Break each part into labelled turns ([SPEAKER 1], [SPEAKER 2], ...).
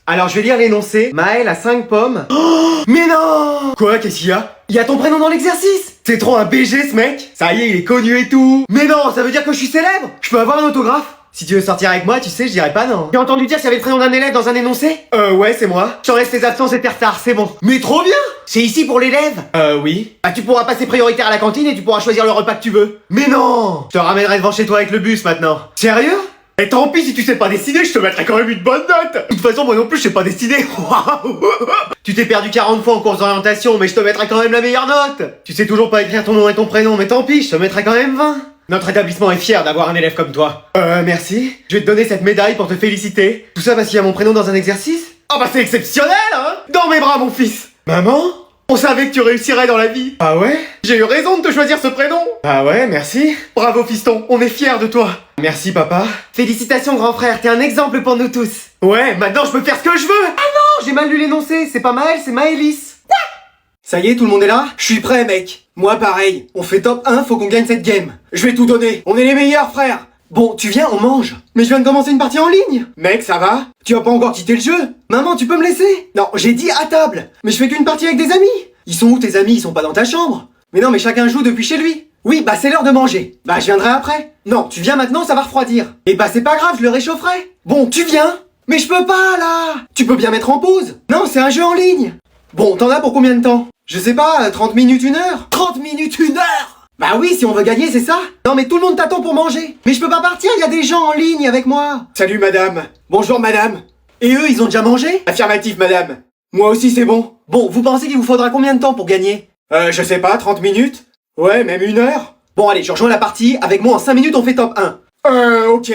[SPEAKER 1] Alors je vais lire l'énoncé. Maël a 5 pommes. Oh, mais non! Quoi, qu'est-ce qu'il y a? Il y a ton prénom dans l'exercice! C'est trop un BG ce mec! Ça y est, il est connu et tout! Mais non, ça veut dire que je suis célèbre! Je peux avoir un autographe? Si tu veux sortir avec moi, tu sais, je dirais pas non. J'ai entendu dire qu'il y avait le prénom d'un élève dans un énoncé? Ouais, c'est moi. J'en reste les absences et tes retards, c'est bon. Mais trop bien! C'est ici pour l'élève? Oui. Bah tu pourras passer prioritaire à la cantine et tu pourras choisir le repas que tu veux. Mais non! Je te ramènerai devant chez toi avec le bus maintenant. Sérieux? Et tant pis si tu sais pas dessiner, je te mettrai quand même une bonne note. De toute façon, moi non plus, je sais pas dessiner. Waouh. Tu t'es perdu 40 fois en course d'orientation, mais je te mettrai quand même la meilleure note. Tu sais toujours pas écrire ton nom et ton prénom, mais tant pis, je te mettrai quand même 20. Notre établissement est fier d'avoir un élève comme toi. Merci. Je vais te donner cette médaille pour te féliciter. Tout ça parce qu'il y a mon prénom dans un exercice? Oh bah c'est exceptionnel, hein. Dans mes bras, mon fils. Maman? On savait que tu réussirais dans la vie. Ah ouais? J'ai eu raison de te choisir ce prénom. Ah ouais, merci. Bravo fiston, on est fiers de toi. Merci papa. Félicitations grand frère, t'es un exemple pour nous tous. Ouais, maintenant je peux faire ce que je veux. Ah non, j'ai mal lu l'énoncé, c'est pas Maël, c'est Maëlys. Ça y est, tout le monde est là? Je suis prêt mec. Moi pareil, on fait top 1, faut qu'on gagne cette game. Je vais tout donner, on est les meilleurs frères. Bon, tu viens, on mange. Mais je viens de commencer une partie en ligne. Mec, ça va? Tu as pas encore quitté le jeu? Maman, tu peux me laisser? Non, j'ai dit à table. Mais je fais qu'une partie avec des amis. Ils sont où tes amis? Ils sont pas dans ta chambre. Mais non, mais chacun joue depuis chez lui. Oui, bah c'est l'heure de manger. Bah je viendrai après. Non, tu viens maintenant, ça va refroidir. Et bah c'est pas grave, je le réchaufferai. Bon, tu viens? Mais je peux pas là. Tu peux bien mettre en pause. Non, c'est un jeu en ligne. Bon, t'en as pour combien de temps? Je sais pas, 30 minutes, 1 heure? 30 minutes, 1 heure? Bah oui, si on veut gagner, c'est ça. Non mais tout le monde t'attend pour manger. Mais je peux pas partir, il y a des gens en ligne avec moi. Salut madame. Bonjour madame. Et eux, ils ont déjà mangé? Affirmatif madame. Moi aussi c'est bon. Bon, vous pensez qu'il vous faudra combien de temps pour gagner? Je sais pas, 30 minutes? Ouais, même 1 heure? Bon allez, je rejoins la partie, avec moi en 5 minutes on fait top 1. Ok.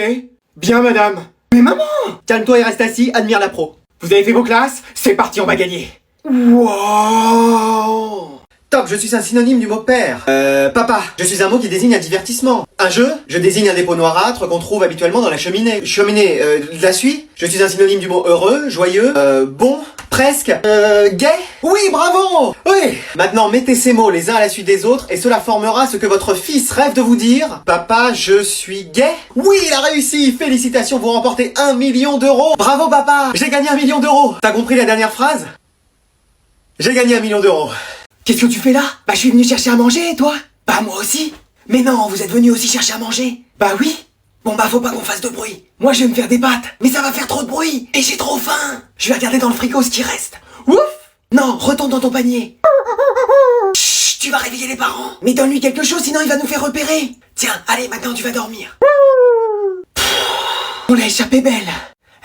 [SPEAKER 1] Bien madame. Mais maman! Calme-toi et reste assis, admire la pro. Vous avez fait vos classes? C'est parti, on va gagner. Wow! Top, je suis un synonyme du mot père. Papa, je suis un mot qui désigne un divertissement. Un jeu, je désigne un dépôt noirâtre qu'on trouve habituellement dans la cheminée. Cheminée, la suie. Je suis un synonyme du mot heureux, joyeux, bon, presque, gay. Oui, bravo! Oui! Maintenant, mettez ces mots les uns à la suite des autres et cela formera ce que votre fils rêve de vous dire. Papa, je suis gay. Oui, il a réussi! Félicitations, vous remportez 1 million d'euros. Bravo papa! J'ai gagné 1 million d'euros. T'as compris la dernière phrase? J'ai gagné 1 million d'euros. Qu'est-ce que tu fais là? Bah je suis venu chercher à manger et toi? Bah moi aussi. Mais non, vous êtes venu aussi chercher à manger. Bah oui. Bon bah faut pas qu'on fasse de bruit. Moi je vais me faire des pâtes, mais ça va faire trop de bruit. Et j'ai trop faim. Je vais regarder dans le frigo ce qui reste. Ouf! Non, retourne dans ton panier. Chut, tu vas réveiller les parents. Mais donne-lui quelque chose sinon il va nous faire repérer. Tiens, allez maintenant tu vas dormir. On l'a échappé belle.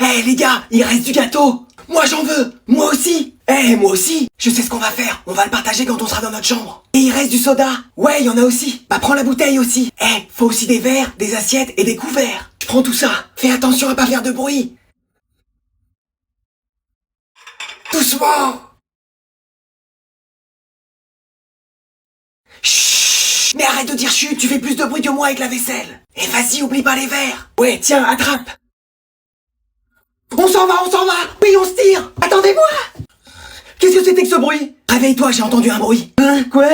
[SPEAKER 1] Eh les gars, il reste du gâteau. Moi j'en veux. Moi aussi. Moi aussi. Je sais ce qu'on va faire. On va le partager quand on sera dans notre chambre. Et il reste du soda. Ouais, il y en a aussi. Bah prends la bouteille aussi. Faut aussi des verres, des assiettes et des couverts. Je prends tout ça. Fais attention à pas faire de bruit. Doucement. Chut. Mais arrête de dire chut, tu fais plus de bruit que moi avec la vaisselle. Et vas-y, oublie pas les verres. Ouais, tiens, attrape. On s'en va, on s'en va. Oui, on se tire. Attendez-moi. Qu'est-ce que c'était que ce bruit? Réveille-toi, j'ai entendu un bruit. Hein? Quoi?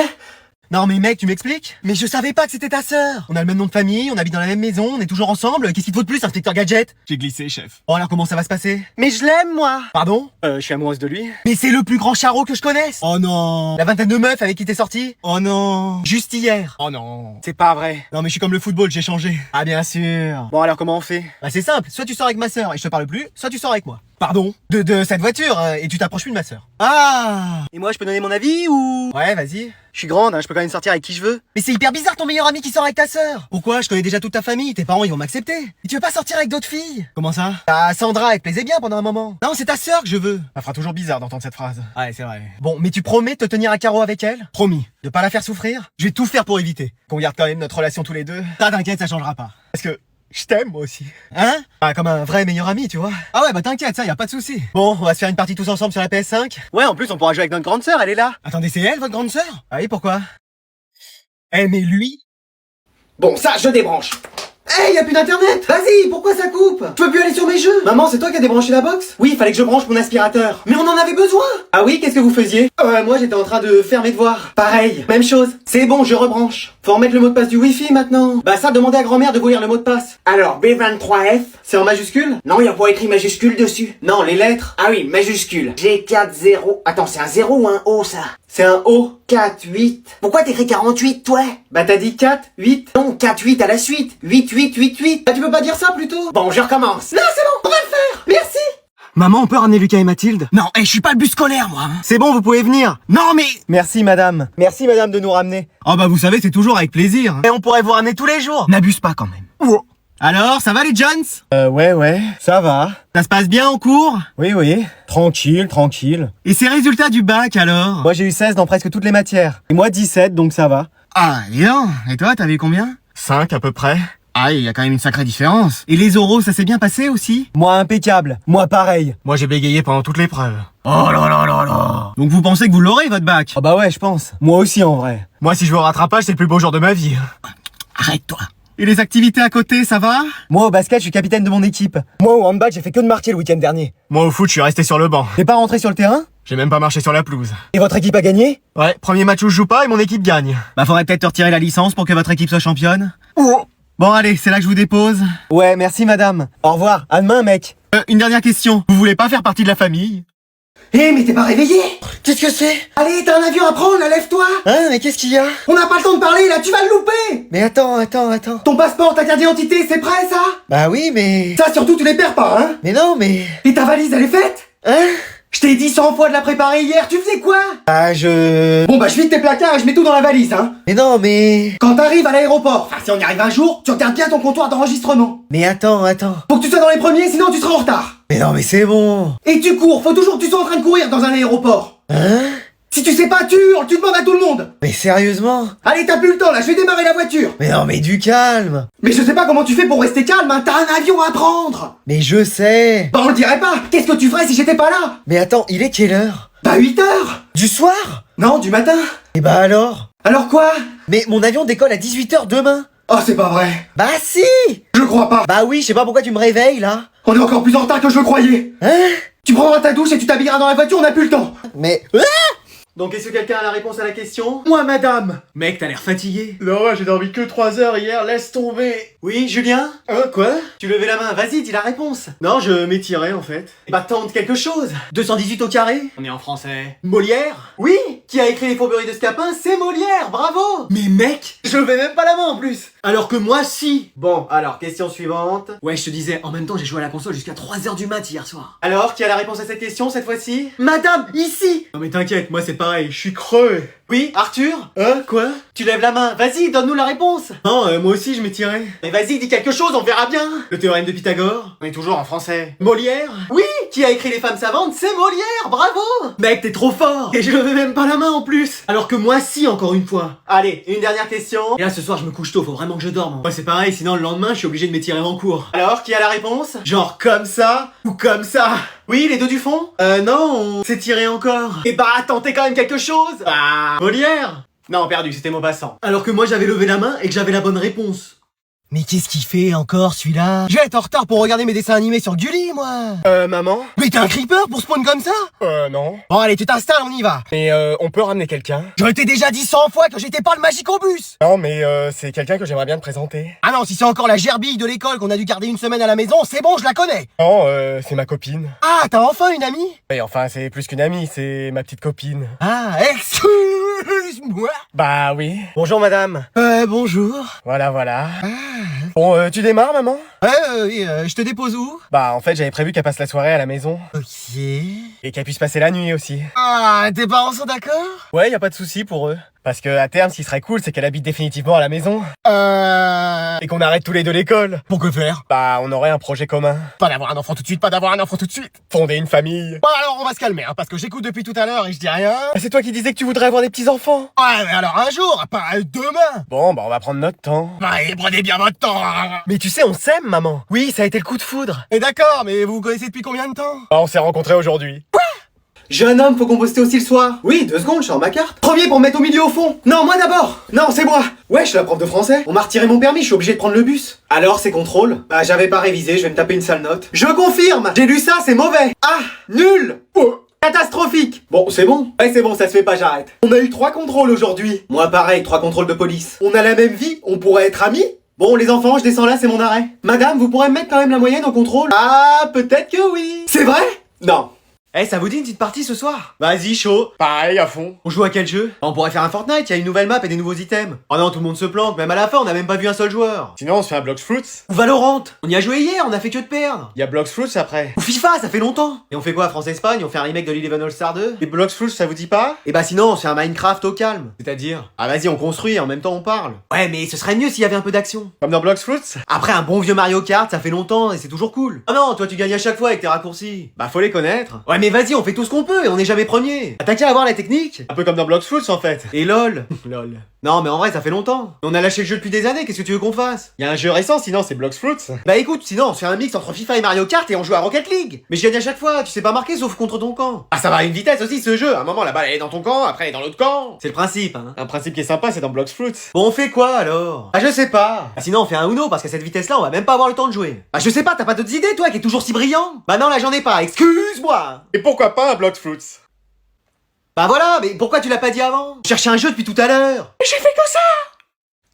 [SPEAKER 1] Non mais mec, tu m'expliques? Mais je savais pas que c'était ta sœur. On a le même nom de famille, on habite dans la même maison, on est toujours ensemble. Qu'est-ce qu'il te faut de plus, inspecteur Gadget?
[SPEAKER 2] J'ai glissé, chef.
[SPEAKER 1] Oh alors comment ça va se passer? Mais je l'aime moi. Pardon? Je suis amoureuse de lui. Mais c'est le plus grand charreau que je connaisse.
[SPEAKER 2] Oh non.
[SPEAKER 1] La vingtaine de meufs avec qui t'es sorti?
[SPEAKER 2] Oh non.
[SPEAKER 1] Juste hier.
[SPEAKER 2] Oh non.
[SPEAKER 1] C'est pas vrai.
[SPEAKER 2] Non mais je suis comme le football, j'ai changé.
[SPEAKER 1] Ah bien sûr. Bon alors comment on fait? Bah c'est simple, soit tu sors avec ma sœur et je te parle plus, soit tu sors avec moi.
[SPEAKER 2] Pardon?
[SPEAKER 1] De cette voiture, et tu t'approches plus de ma sœur.
[SPEAKER 2] Ah.
[SPEAKER 1] Et moi je peux donner mon avis ou? Ouais vas-y. Je suis grande, hein, je peux quand même sortir avec qui je veux. Mais c'est hyper bizarre ton meilleur ami qui sort avec ta sœur. Pourquoi? Je connais déjà toute ta famille, tes parents ils vont m'accepter. Et tu veux pas sortir avec d'autres filles?
[SPEAKER 2] Comment ça?
[SPEAKER 1] Bah Sandra, elle te plaisait bien pendant un moment. Non, c'est ta sœur que je veux.
[SPEAKER 2] Ça fera toujours bizarre d'entendre cette phrase.
[SPEAKER 1] Ouais, c'est vrai. Bon, mais tu promets de te tenir à carreau avec elle?
[SPEAKER 2] Promis.
[SPEAKER 1] De pas la faire souffrir? Je vais tout faire pour éviter. Qu'on garde quand même notre relation tous les deux.
[SPEAKER 2] Ça t'inquiète, ça changera pas.
[SPEAKER 1] Parce que je t'aime moi aussi. Hein? Ah, comme un vrai meilleur ami, tu vois.
[SPEAKER 2] Ah ouais, bah t'inquiète, ça y a pas de souci.
[SPEAKER 1] Bon, on va se faire une partie tous ensemble sur la PS5. Ouais, en plus on pourra jouer avec notre grande sœur, elle est là.
[SPEAKER 2] Attendez, c'est elle, votre grande sœur?
[SPEAKER 1] Ah oui, pourquoi?
[SPEAKER 2] Mais lui?
[SPEAKER 1] Bon, ça, je débranche. Hey, y a plus d'internet. Vas-y, pourquoi ça coupe? Je peux plus aller sur mes jeux. Maman, c'est toi qui as débranché la box? Oui, fallait que je branche mon aspirateur. Mais on en avait besoin. Ah oui, qu'est-ce que vous faisiez? Moi j'étais en train de faire mes devoirs. Pareil, même chose. C'est bon, je rebranche. Faut remettre le mot de passe du Wi-Fi maintenant. Bah ça, demandez à grand-mère de vous lire le mot de passe. Alors, B23F, c'est en majuscule? Non, y a pas écrit majuscule dessus. Non, les lettres. Ah oui, majuscule. G40. Attends, c'est un 0 ou un O ça? C'est un O. 4, 8. Pourquoi t'écris 48, toi? Bah t'as dit 4, 8. Non, 4, 8 à la suite. 8, 8, 8, 8. Bah tu peux pas dire ça plutôt? Bon, je recommence. Non, c'est bon, on va le faire. Merci. Maman, on peut ramener Lucas et Mathilde?
[SPEAKER 2] Non, je suis pas le bus scolaire, moi.
[SPEAKER 1] C'est bon, vous pouvez venir.
[SPEAKER 2] Non, mais...
[SPEAKER 1] Merci madame. Merci madame de nous ramener.
[SPEAKER 2] Oh bah vous savez, c'est toujours avec plaisir.
[SPEAKER 1] Et on pourrait vous ramener tous les jours.
[SPEAKER 2] N'abuse pas quand même.
[SPEAKER 1] Oh.
[SPEAKER 2] Alors, ça va les Jones?
[SPEAKER 1] Ouais, ça va.
[SPEAKER 2] Ça se passe bien en cours?
[SPEAKER 1] Oui. Tranquille.
[SPEAKER 2] Et ces résultats du bac alors?
[SPEAKER 1] Moi j'ai eu 16 dans presque toutes les matières. Et moi 17, donc ça va.
[SPEAKER 2] Ah, bien. Et toi, t'avais eu combien?
[SPEAKER 1] 5 à peu près.
[SPEAKER 2] Ah, il y a quand même une sacrée différence. Et les oraux, ça s'est bien passé aussi?
[SPEAKER 1] Moi impeccable. Moi pareil.
[SPEAKER 2] Moi, j'ai bégayé pendant toute l'épreuve. Oh là. Donc vous pensez que vous l'aurez, votre bac?
[SPEAKER 1] Ah bah ouais, je pense. Moi aussi en vrai.
[SPEAKER 2] Moi, si je veux au rattrapage, c'est le plus beau jour de ma vie. Arrête-toi. Et les activités à côté, ça va?
[SPEAKER 1] Moi au basket, je suis capitaine de mon équipe. Moi au handball, j'ai fait que de marquer le week-end dernier.
[SPEAKER 2] Moi au foot, je suis resté sur le banc.
[SPEAKER 1] T'es pas rentré sur le terrain?
[SPEAKER 2] J'ai même pas marché sur la pelouse.
[SPEAKER 1] Et votre équipe a gagné?
[SPEAKER 2] Ouais, premier match où je joue pas et mon équipe gagne. Bah faudrait peut-être te retirer la licence pour que votre équipe soit championne.
[SPEAKER 1] Oh.
[SPEAKER 2] Bon allez, c'est là que je vous dépose.
[SPEAKER 1] Ouais, merci madame. Au revoir, à demain mec.
[SPEAKER 2] Une dernière question. Vous voulez pas faire partie de la famille?
[SPEAKER 1] Mais t'es pas réveillé? Qu'est-ce que c'est? Allez, t'as un avion à prendre, là, lève-toi. Hein, mais qu'est-ce qu'il y a? On n'a pas le temps de parler, là, tu vas le louper. Mais attends. Ton passeport, ta carte d'identité, c'est prêt, ça? Bah oui, mais... Ça, surtout, tu les perds pas, hein? Mais non, mais... Et ta valise, elle est faite? Hein? Je t'ai dit 100 fois de la préparer hier, tu faisais quoi? Bon bah je vide tes placards et je mets tout dans la valise, hein. Mais non, mais... Quand t'arrives à l'aéroport, enfin si on y arrive un jour, tu regardes bien ton comptoir d'enregistrement. Mais attends. Faut que tu sois dans les premiers, sinon tu seras en retard. Mais non, mais c'est bon. Et tu cours, faut toujours que tu sois en train de courir dans un aéroport. Hein? Si tu sais pas, tu hurles, tu demandes à tout le monde. Mais sérieusement? Allez, t'as plus le temps là, je vais démarrer la voiture. Mais non, mais du calme. Mais je sais pas comment tu fais pour rester calme, hein, t'as un avion à prendre. Mais je sais. Bah on le dirait pas, qu'est-ce que tu ferais si j'étais pas là? Mais attends, il est quelle heure? Bah 8h. Du soir? Non, du matin. Et bah alors? Alors quoi? Mais mon avion décolle à 18h demain. Oh, c'est pas vrai. Bah si. Je crois pas. Bah oui, je sais pas pourquoi tu me réveilles là. On est encore plus en retard que je le croyais. Hein? Tu prendras ta douche et tu t'habilleras dans la voiture, on n'a plus le temps. Mais... Donc est-ce que quelqu'un a la réponse à la question? Moi madame. Mec, t'as l'air fatigué. Non, j'ai dormi que 3 heures hier, laisse tomber. Oui, Julien? Quoi? Tu levais la main, vas-y, dis la réponse. Non, je m'étirais en fait. Bah tente quelque chose. 218 au carré? On est en français. Molière? Oui. Qui a écrit les Fourberies de Scapin? C'est Molière, bravo. Mais mec, je levais même pas la main en plus. Alors que moi si. Bon, alors question suivante. Ouais, je te disais, en même temps j'ai joué à la console jusqu'à 3h du mat hier soir. Alors, qui a la réponse à cette question cette fois-ci? Madame, ici. Non mais t'inquiète, moi c'est pareil, je suis creux. Oui, Arthur? Quoi? Tu lèves la main, vas-y, donne-nous la réponse. Non, moi aussi je m'étirais. Mais vas-y, dis quelque chose, on verra bien. Le théorème de Pythagore? On est toujours en français. Molière? Oui, qui a écrit Les Femmes Savantes? C'est Molière, bravo. Mec, t'es trop fort. Et je levais même pas la main en plus. Alors que moi si, encore une fois. Allez, une dernière question. Et là ce soir je me couche tôt, faut vraiment que je dorme. Moi c'est pareil, sinon le lendemain je suis obligé de m'étirer en cours. Alors, qui a la réponse? Genre comme ça ou comme ça? Oui, les deux du fond? Non, on s'est tiré encore. Et bah, tentez quand même quelque chose. Bah, Molière. Non, perdu, c'était Maupassant. Alors que moi j'avais levé la main et que j'avais la bonne réponse.
[SPEAKER 2] Mais qu'est-ce qu'il fait encore celui-là? Je vais être en retard pour regarder mes dessins animés sur Gulli, moi.
[SPEAKER 1] Maman?
[SPEAKER 2] Mais t'es un creeper pour spawn comme ça?
[SPEAKER 1] Non.
[SPEAKER 2] Bon allez, tu t'installes, on y va.
[SPEAKER 1] Mais on peut ramener quelqu'un?
[SPEAKER 2] Je t'ai déjà dit 100 fois que j'étais pas le magicobus.
[SPEAKER 1] Non, mais c'est quelqu'un que j'aimerais bien te présenter.
[SPEAKER 2] Ah non, si c'est encore la gerbille de l'école qu'on a dû garder une semaine à la maison, c'est bon, je la connais.
[SPEAKER 1] Non, c'est ma copine.
[SPEAKER 2] Ah, t'as enfin une amie?
[SPEAKER 1] Mais enfin, c'est plus qu'une amie, c'est ma petite copine.
[SPEAKER 2] Ah, excuse-moi.
[SPEAKER 1] Bah oui. Bonjour madame.
[SPEAKER 2] Bonjour.
[SPEAKER 1] Voilà. Bon, tu démarres maman?
[SPEAKER 2] Je te dépose où?
[SPEAKER 1] Bah en fait, j'avais prévu qu'elle passe la soirée à la maison.
[SPEAKER 2] Ok.
[SPEAKER 1] Et qu'elle puisse passer la nuit aussi.
[SPEAKER 2] Ah, tes parents sont d'accord?
[SPEAKER 1] Ouais, y a pas de souci pour eux. Parce que à terme, ce qui serait cool, c'est qu'elle habite définitivement à la maison. Et qu'on arrête tous les deux l'école.
[SPEAKER 2] Pour que faire?
[SPEAKER 1] Bah, on aurait un projet commun.
[SPEAKER 2] Pas d'avoir un enfant tout de suite.
[SPEAKER 1] Fonder une famille.
[SPEAKER 2] Bon alors, on va se calmer, hein, parce que j'écoute depuis tout à l'heure et je dis rien.
[SPEAKER 1] C'est toi qui disais que tu voudrais avoir des petits-enfants.
[SPEAKER 2] Ouais, mais alors un jour, pas demain.
[SPEAKER 1] Bon, bah on va prendre notre temps.
[SPEAKER 2] Ouais, prenez bien votre temps.
[SPEAKER 1] Mais tu sais, on s'aime, maman. Oui, ça a été le coup de foudre.
[SPEAKER 2] Et d'accord, mais vous vous connaissez depuis combien de temps?
[SPEAKER 1] Bah, on s'est rencontrés aujourd'hui. Quoi? Jeune homme, faut composter aussi le soir. Oui, 2 secondes, je sors ma carte. Premier pour me mettre au milieu au fond. Non, moi d'abord. Non, c'est moi. Ouais, je suis la prof de français. On m'a retiré mon permis, je suis obligé de prendre le bus. Alors, c'est contrôle? Bah, j'avais pas révisé, je vais me taper une sale note. Je confirme! J'ai lu ça, c'est mauvais! Ah! Nul! Oh. Catastrophique! Bon, c'est bon. Ouais, c'est bon, ça se fait pas, j'arrête. On a eu 3 contrôles aujourd'hui. Moi, pareil, 3 contrôles de police. On a la même vie, on pourrait être amis? Bon, les enfants, je descends là, c'est mon arrêt. Madame, vous pourrez me mettre quand même la moyenne au contrôle? Ah, peut-être que oui. C'est vrai? Non. Eh, ça vous dit une petite partie ce soir? Vas-y, chaud.
[SPEAKER 2] Pareil, à fond.
[SPEAKER 1] On joue à quel jeu? On pourrait faire un Fortnite, il y a une nouvelle map et des nouveaux items. Oh non, tout le monde se planque, même à la fin, on a même pas vu un seul joueur.
[SPEAKER 2] Sinon, on se fait un Blox Fruits.
[SPEAKER 1] Ou Valorant. On y a joué hier, on a fait que de perdre.
[SPEAKER 2] Il y a Blox Fruits après.
[SPEAKER 1] Ou FIFA, ça fait longtemps. Et on fait quoi, France-Espagne? On fait un remake de l'Eleven All-Star 2?
[SPEAKER 2] Et Blox Fruits, ça vous dit pas?
[SPEAKER 1] Et bah sinon, on se fait un Minecraft au calme. C'est-à-dire? Ah vas-y, on construit, en même temps on parle. Ouais, mais ce serait mieux s'il y avait un peu d'action.
[SPEAKER 2] Comme dans Blox Fruits?
[SPEAKER 1] Après un bon vieux Mario Kart, ça fait longtemps et c'est toujours cool. Ah non, toi tu gagnes à chaque fois avec tes raccourcis.
[SPEAKER 2] Bah faut les connaître.
[SPEAKER 1] Ouais mais vas-y, on fait tout ce qu'on peut et on n'est jamais premier. T'as qu'à avoir la technique.
[SPEAKER 2] Un peu comme dans Blox Fruits en fait.
[SPEAKER 1] Et lol.
[SPEAKER 2] Lol.
[SPEAKER 1] Non mais en vrai ça fait longtemps. On a lâché le jeu depuis des années, qu'est-ce que tu veux qu'on fasse?
[SPEAKER 2] Il y a un jeu récent sinon c'est Blox Fruits.
[SPEAKER 1] Bah écoute, sinon on se fait un mix entre FIFA et Mario Kart et on joue à Rocket League. Mais je gagne à chaque fois, tu sais pas marquer sauf contre ton camp. Ah ça va à une vitesse aussi ce jeu, à un moment la balle elle est dans ton camp, après elle est dans l'autre camp. C'est le principe hein.
[SPEAKER 2] Un principe qui est sympa c'est dans Blox Fruits.
[SPEAKER 1] Bon on fait quoi alors? Ah je sais pas. Ah sinon on fait un Uno parce qu'à cette vitesse là on va même pas avoir le temps de jouer. Ah je sais pas, t'as pas d'autres idées toi qui est toujours si brillant? Bah non là j'en ai pas, excuse-moi.
[SPEAKER 2] Et pourquoi pas un Blox Fruits?
[SPEAKER 1] Bah voilà, mais pourquoi tu l'as pas dit avant? Je cherchais un jeu depuis tout à l'heure. J'ai fait que ça.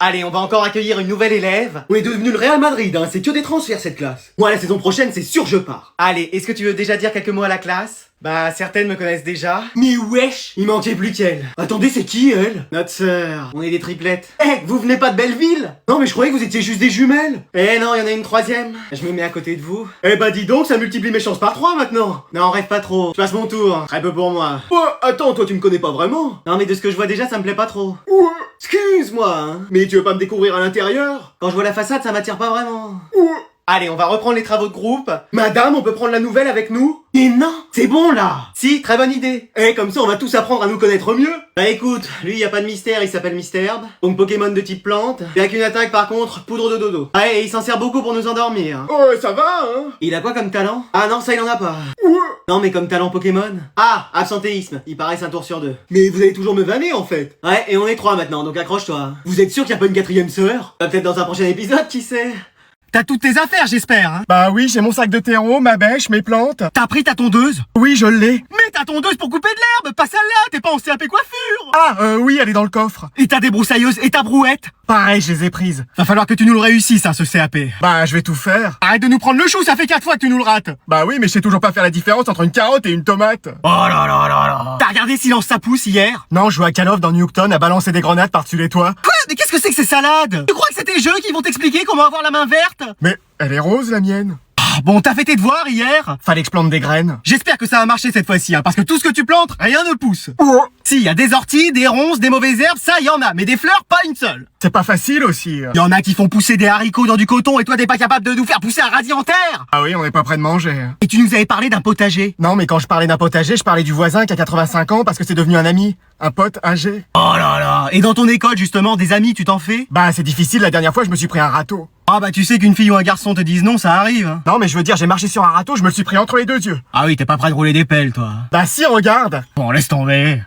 [SPEAKER 1] Allez, on va encore accueillir une nouvelle élève. On est devenu le Real Madrid, hein, c'est que des transferts cette classe. Moi la saison prochaine c'est sûr je pars. Allez, est-ce que tu veux déjà dire quelques mots à la classe? Bah certaines me connaissent déjà. Mais wesh, il manquait plus qu'elle. Attendez, c'est qui elle? Notre sœur. On est des triplettes. Eh, vous venez pas de Belleville? Non mais je croyais que vous étiez juste des jumelles. Eh non, il y en a une troisième. Je me mets à côté de vous. Eh bah dis donc, ça multiplie mes chances par 3 maintenant. Non, rêve pas trop. Je passe mon tour. Très peu pour moi. Oh, attends, toi tu me connais pas vraiment? Non mais de ce que je vois déjà, ça me plaît pas trop. Excuse-moi, hein. Mais tu veux pas me découvrir à l'intérieur? Quand je vois la façade, ça m'attire pas vraiment. Allez, on va reprendre les travaux de groupe. Madame, on peut prendre la nouvelle avec nous? Et non, c'est bon là. Si, très bonne idée. Eh, comme ça on va tous apprendre à nous connaître mieux. Bah écoute, lui y a pas de mystère, il s'appelle Mister Herbe. Donc Pokémon de type plante. Et avec une attaque par contre, poudre de dodo. Ah et il s'en sert beaucoup pour nous endormir.
[SPEAKER 2] Oh ça va hein.
[SPEAKER 1] Il a quoi comme talent? Ah non, ça il en a pas. Non mais comme talent Pokémon. Ah, absentéisme, il paraît un tour sur 2. Mais vous allez toujours me vanner en fait. Ouais, et on est 3 maintenant, donc accroche-toi. Vous êtes sûr qu'il y a pas une 4ème sœur? Peut-être dans un prochain épisode, qui sait?
[SPEAKER 2] T'as toutes tes affaires, j'espère, hein? Bah oui, j'ai mon sac de terreau, ma bêche, mes plantes.
[SPEAKER 3] T'as pris ta tondeuse?
[SPEAKER 2] Oui, je l'ai.
[SPEAKER 3] Mais ta tondeuse pour couper de l'herbe, pas celle-là, t'es pas en CAP coiffure!
[SPEAKER 2] Ah, oui, elle est dans le coffre.
[SPEAKER 3] Et ta débroussailleuse et ta brouette?
[SPEAKER 2] Pareil, je les ai prises.
[SPEAKER 3] Va falloir que tu nous le réussisses, hein, ce CAP.
[SPEAKER 2] Bah, je vais tout faire.
[SPEAKER 3] Arrête de nous prendre le chou, ça fait 4 fois que tu nous le rates!
[SPEAKER 2] Bah oui, mais je sais toujours pas faire la différence entre une carotte et une tomate.
[SPEAKER 3] Oh là là là là! T'as regardé Silence ça pousse hier?
[SPEAKER 2] Non, je joue à Call of dans Newton à balancer des grenades par-dessus les toits.
[SPEAKER 3] Quoi? Mais qu'est-ce que c'est que ces salades? Tu crois que c'est tes jeux qui vont t'expliquer comment avoir la main verte?
[SPEAKER 2] Mais elle est rose, la mienne.
[SPEAKER 3] Ah, bon, t'as fait tes devoirs hier?
[SPEAKER 2] Fallait que je plante des graines.
[SPEAKER 3] J'espère que ça va marcher cette fois-ci, hein, parce que tout ce que tu plantes, rien ne pousse.
[SPEAKER 2] Oh,
[SPEAKER 3] Si, y a des orties, des ronces, des mauvaises herbes, ça y en a, mais des fleurs, pas une seule.
[SPEAKER 2] c'est pas facile aussi.
[SPEAKER 3] Y en a qui font pousser des haricots dans du coton et toi t'es pas capable de nous faire pousser un radis en terre.
[SPEAKER 2] Ah oui, on n'est pas près de manger.
[SPEAKER 3] Et tu nous avais parlé d'un potager.
[SPEAKER 2] Non, mais quand je parlais d'un potager, je parlais du voisin qui a 85 ans parce que c'est devenu un ami. Un pote âgé.
[SPEAKER 3] Oh là là. Et dans ton école justement, des amis, tu t'en fais?
[SPEAKER 2] Bah, c'est difficile, la dernière fois, je me suis pris un râteau.
[SPEAKER 3] Ah bah tu sais qu'une fille ou un garçon te dise non, ça arrive. Hein.
[SPEAKER 2] Non, mais je veux dire, j'ai marché sur un râteau, je me le suis pris entre les deux yeux.
[SPEAKER 3] Ah oui, t'es pas prêt de rouler des pelles, toi.
[SPEAKER 2] Bah si, regarde.
[SPEAKER 3] Bon, laisse tomber.